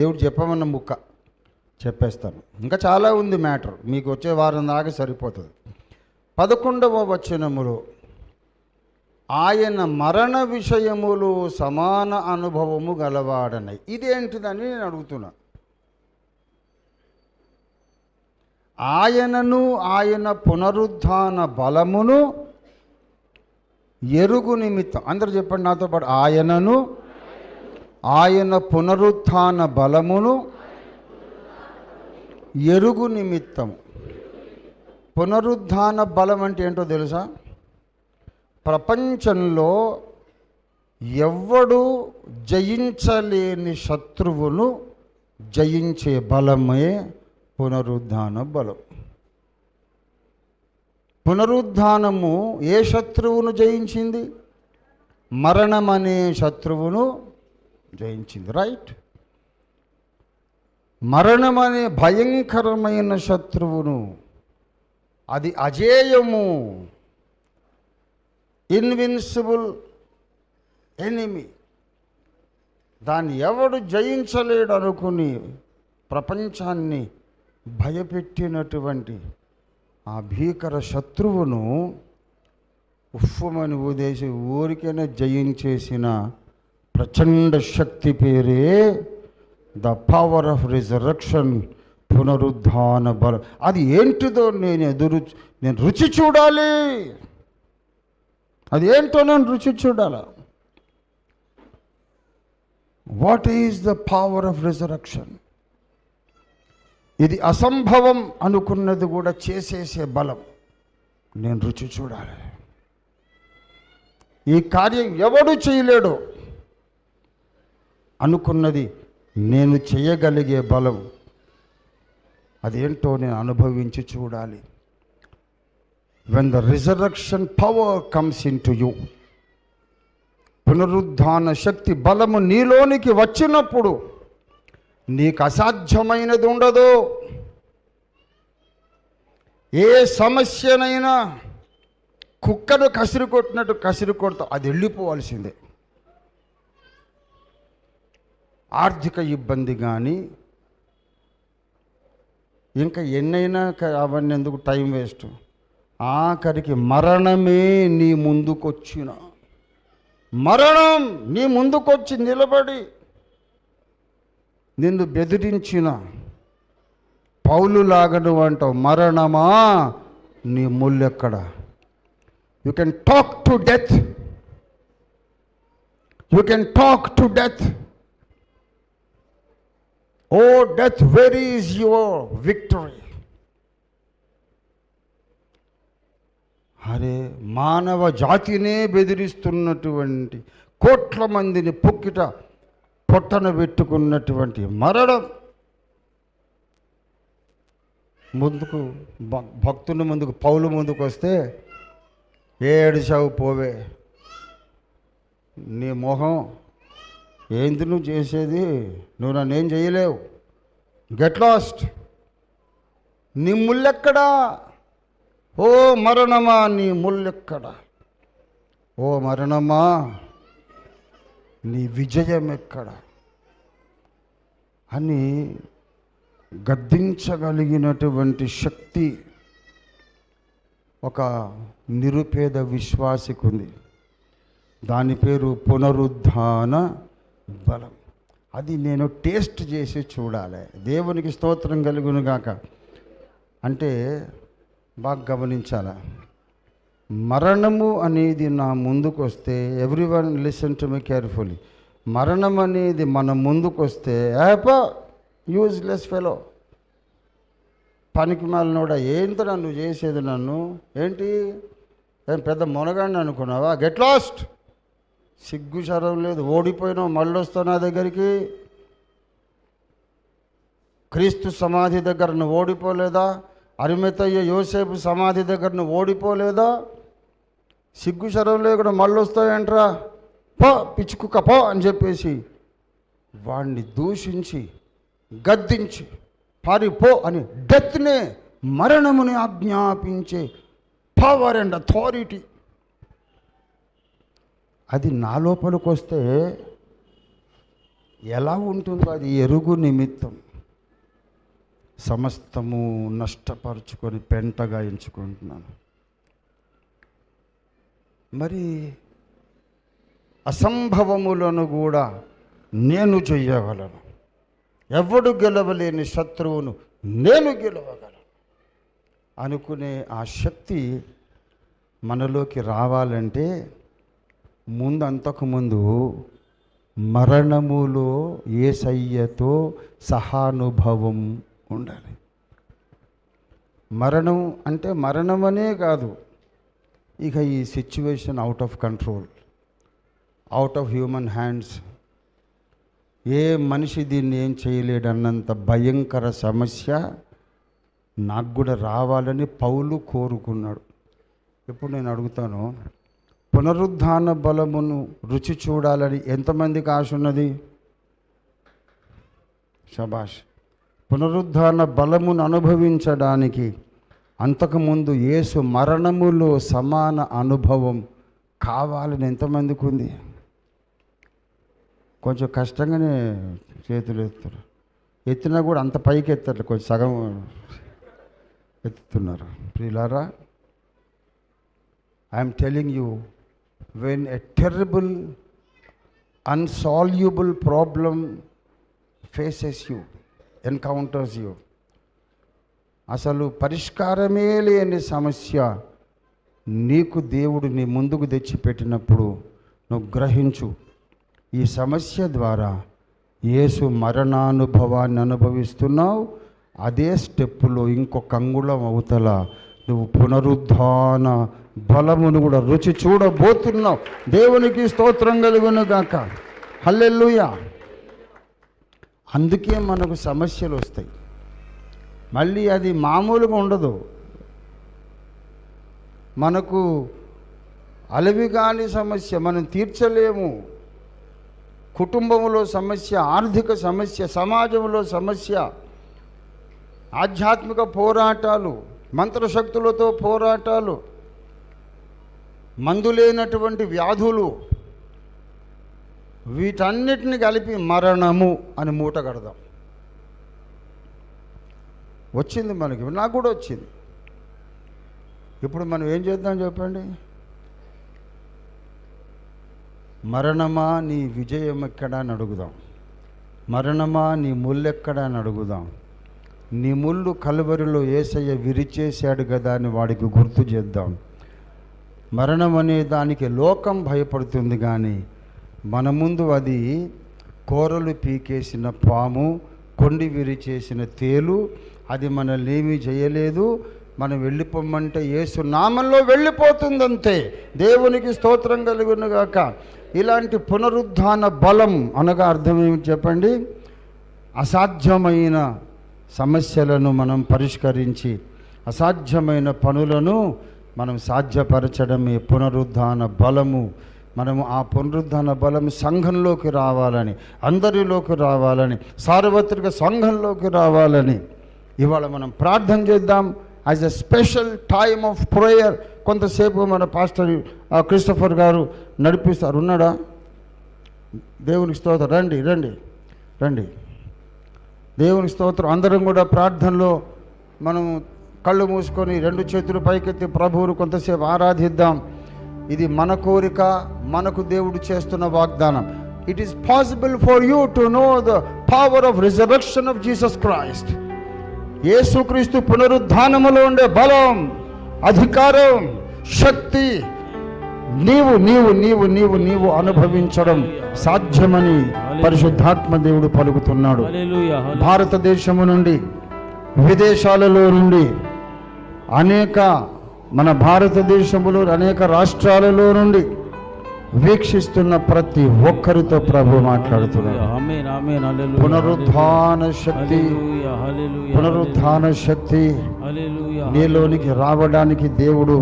దేవుడు చెప్పమన్న ముక్క చెప్పేస్తాను. ఇంకా చాలా ఉంది మ్యాటర్, మీకు వచ్చే వారం దాకా సరిపోతుంది. 11వ వచనములో ఆయన మరణ విషయములు సమాన అనుభవము గలవాడనై. ఇదేంటిదని నేను అడుగుతున్నా. ఆయనను ఆయన పునరుద్ధాన బలమును ఎరుగు నిమిత్తం, అందరూ చెప్పండి నాతో పాటు, ఆయనను ఆయన పునరుత్థాన బలమును ఎరుగు నిమిత్తము. పునరుద్ధాన బలం అంటే ఏంటో తెలుసా? ప్రపంచంలో ఎవ్వడు జయించలేని శత్రువును జయించే బలమే పునరుద్ధాన బలం. పునరుద్ధానము ఏ శత్రువును జయించింది? మరణం అనే శత్రువును జయించింది. రైట్? మరణం అనే భయంకరమైన శత్రువును, అది అజేయము, ఇన్విన్సిబుల్ ఎనిమీ, దాన్ని ఎవడు జయించలేడు అనుకుని ప్రపంచాన్ని భయపెట్టినటువంటి ఆ భీకర శత్రువును ఉఫ్ఫమని ఊదేసి ఊరికైనా జయించేసిన ప్రచండ శక్తి పేరే ద పవర్ ఆఫ్ రిజరక్షన్, పునరుద్ధాన బలం. అది ఏంటిదో నేను రుచి చూడాలి. అది ఏంటో నేను రుచి చూడాలి. What is the power of resurrection? ఇది అసంభవం అనుకున్నది కూడా చేసేసే బలం. నేను రుచి చూడాలి. ఈ కార్యం ఎవడు చేయలేడు అనుకున్నది నేను చేయగలిగే బలం, అదేంటో నేను అనుభవించి చూడాలి. When the resurrection power comes in to you, పునరుద్ధాన శక్తి బలము నీలోనికి వచ్చినప్పుడు నీకు అసాధ్యమైనది ఉండదు. ఏ సమస్యనైనా కుక్కను కసిరి కొట్టినట్టు కసిరి కొడతావు, అది వెళ్ళిపోవాల్సిందే. ఆర్థిక ఇబ్బంది కానీ ఇంకా ఎన్నైనా అవన్నీ ఎందుకు టైం వేస్ట్. ఆఖరికి మరణమే నీ ముందుకొచ్చిన, మరణం నీ ముందుకొచ్చి నిలబడి నిన్ను బెదిరించిన, పౌలులాగా నువ్వు అంటావు, మరణమా నీ ముల్లెక్కడ? You can talk to death, you can talk to death. O death, where is your victory? అరే, మానవ జాతినే బెదిరిస్తున్నటువంటి, కోట్ల మందిని పొట్టన పెట్టుకున్నటువంటి మరణం ముందుకు, భక్తుని ముందుకు, పౌలు ముందుకు వస్తే, ఏడిచావు పోవే, నీ మొహం ఏంది నువ్వు చేసేది, నువ్వు నన్నేం చేయలేవు, గెట్ లాస్ట్, నీ ముల్లెక్కడా? ఓ మరణమా నీ ముల్లెక్కడా? ఓ మరణమా నీ విజయం ఎక్కడ? అని గద్దించగలిగినటువంటి శక్తి ఒక నిరుపేద విశ్వాసికి ఉంది. దాని పేరు పునరుద్ధాన బలం. అది నేను టేస్ట్ చేసి చూడాలి. దేవునికి స్తోత్రం కలుగును గాక. అంటే బాగా గమనించాలి, మరణము అనేది నా ముందుకు వస్తే, everyone listen to me carefully, మరణం అనేది మన ముందుకు వస్తే, యూజ్లెస్ ఫెలో, పనికి మాలినోడా, ఏంటి నన్ను చేసేది, నన్ను ఏంటి ఏం పెద్ద మునగాడిని అనుకున్నావా, గెట్ లాస్ట్, సిగ్గు శరం లేదు, ఓడిపోయినావు, మళ్ళీ వస్తావు నా దగ్గరికి. క్రీస్తు సమాధి దగ్గర నువ్వు ఓడిపోలేదా? అరిమతయ్య యోసేపు సమాధి దగ్గర నువ్వు ఓడిపోలేదా? సిగ్గు శరం లేకుండా మళ్ళీ వస్తాయంట్రా, పో పిచ్చుకుక్క పో అని చెప్పేసి వాడిని దూషించి గద్దించి పారిపో అని డెత్నే, మరణముని ఆజ్ఞాపించే పవర్ అండ్ అథారిటీ అది నా లోపలికి వస్తే ఎలా ఉంటుందో అది ఎరుగు నిమిత్తం సమస్తము నష్టపరుచుకొని పెంటగా ఎంచుకుంటున్నాను. మరి అసంభవములను కూడా నేను చెయ్యగలను, ఎవడు గెలవలేని శత్రువును నేను గెలవగలను అనుకునే ఆ శక్తి మనలోకి రావాలంటే అంతకుముందు మరణములో యేసయ్యతో సహానుభవం ఉండాలి. మరణం అంటే మరణమనే కాదు, ఇక ఈ situation out of control, out of human hands, ఏ మనిషి దీన్ని ఏం చేయలేడన్నంత భయంకర సమస్య నాకు కూడా రావాలని పౌలు కోరుకున్నాడు. ఇప్పుడు నేను అడుగుతాను, పునరుద్ధాన బలమును రుచి చూడాలని ఎంతమందికి ఆశ ఉన్నది? శభాష్. పునరుద్ధాన బలమును అనుభవించడానికి అంతకుముందు యేసు మరణములో సమాన అనుభవం కావాలని ఎంతమందికి ఉంది? కొంచెం కష్టంగానే చేతులు ఎత్తుతారు, ఎత్తినా కూడా అంత పైకి ఎత్తారు, కొంచెం సగం ఎత్తుతున్నారు. ప్రియులారా, I'm telling you, when a terrible unsolvable problem faces you, encounters you, అసలు పరిష్కారమే లేని సమస్య నీకు దేవుడు నీ ముందుకు తెచ్చిపెట్టినప్పుడు నువ్వు గ్రహించు, ఈ సమస్య ద్వారా యేసు మరణానుభవాన్ని అనుభవిస్తున్నావు. అదే స్టెప్పులో ఇంకొక అంగుళం అవతల నువ్వు పునరుద్ధాన బలమును కూడా రుచి చూడబోతున్నావు. దేవునికి స్తోత్రం కలుగును గాక. హల్లెలూయా. అందుకే మనకు సమస్యలు వస్తాయి. మళ్ళీ అది మామూలుగా ఉండదు. మనకు అలవి కాని సమస్య మనం తీర్చలేము. కుటుంబంలో సమస్య, ఆర్థిక సమస్య, సమాజంలో సమస్య, ఆధ్యాత్మిక పోరాటాలు, మంత్రశక్తులతో పోరాటాలు, మందులేనటువంటి వ్యాధులు, వీటన్నిటిని కలిపి మరణము అని మూట కడదాం. వచ్చింది మనకి, నాకు కూడా వచ్చింది. ఇప్పుడు మనం ఏం చేద్దాం చెప్పండి? మరణమా నీ విజయం ఎక్కడా అని అడుగుదాం. మరణమా నీ ముల్లెక్కడా అని అడుగుదాం. నీ ముళ్ళు కలువరిలో యేసయ్య విరిచేశాడు కదా అని వాడికి గుర్తు చేద్దాం. మరణం అనే దానికి లోకం భయపడుతుంది, కానీ మన ముందు అది కోరలు పీకేసిన పాము, కొండి విరిచేసిన తేలు. అది మనల్ని ఏమీ చేయలేదు. మనం వెళ్ళిపోమంటే యేసు నామంలో వెళ్ళిపోతుందంతే. దేవునికి స్తోత్రం కలుగునుగాక. ఇలాంటి పునరుద్ధాన బలం అనగా అర్థం ఏమిటి చెప్పండి? అసాధ్యమైన సమస్యలను మనం పరిష్కరించి అసాధ్యమైన పనులను మనం సాధ్యపరచడమే పునరుద్ధాన బలము. మనము ఆ పునరుద్ధాన బలం సంఘంలోకి రావాలని, అందరిలోకి రావాలని, సార్వత్రిక సంఘంలోకి రావాలని ఇవాళ మనం ప్రార్థన చేద్దాం. As a special time of prayer కొంతసేపు మన పాస్టర్ క్రిస్టఫర్ గారు నడిపిస్తారు. ఉన్నాడా? దేవునికి స్తోత్రం. రండి రండి రండి. దేవునికి స్తోత్రం. అందరం కూడా ప్రార్థనలో మనం కళ్ళు మూసుకొని రెండు చేతులు పైకెత్తి ప్రభువును కొంతసేపు ఆరాధిద్దాం. ఇది మన కోరిక, మనకు దేవుడు చేస్తున్న వాగ్దానం. It is possible for you to know the power of resurrection of Jesus Christ. యేసుక్రీస్తు పునరుద్ధానములో ఉండే బలం, అధికారం, శక్తి నీవు నీవు నీవు నీవు నీవు అనుభవించడం సాధ్యమని పరిశుద్ధాత్మ దేవుడు పలుకుతున్నాడు. భారతదేశము నుండి, విదేశాలలో నుండి, మన భారతదేశంలో అనేక రాష్ట్రాలలో నుండి వీక్షిస్తున్న ప్రతి ఒక్కరితో ప్రభు మాట్లాడుతున్నాడు. పునరుద్ధాన శక్తి, పునరుద్ధాన శక్తి నీలోనికి రావడానికి దేవుడు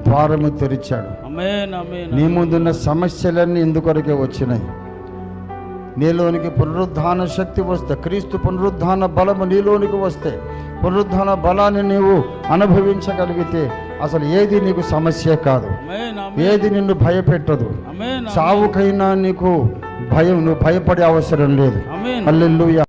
ద్వారము తెరిచాడు. నీ ముందున్న సమస్యలన్నీ ఇందుకొరకే వచ్చినాయి. నీలోనికి పునరుద్ధాన శక్తి వస్తే, క్రీస్తు పునరుద్ధాన బలము నీలోనికి వస్తే, పునరుద్ధాన బలాన్ని నీవు అనుభవించగలిగితే అసలు ఏది నీకు సమస్య కాదు, ఏది నిన్ను భయపెట్టదు. సావుకైనా నీకు భయం, నువ్వు భయపడే అవసరం లేదు. ఆమేన్. హల్లెలూయా.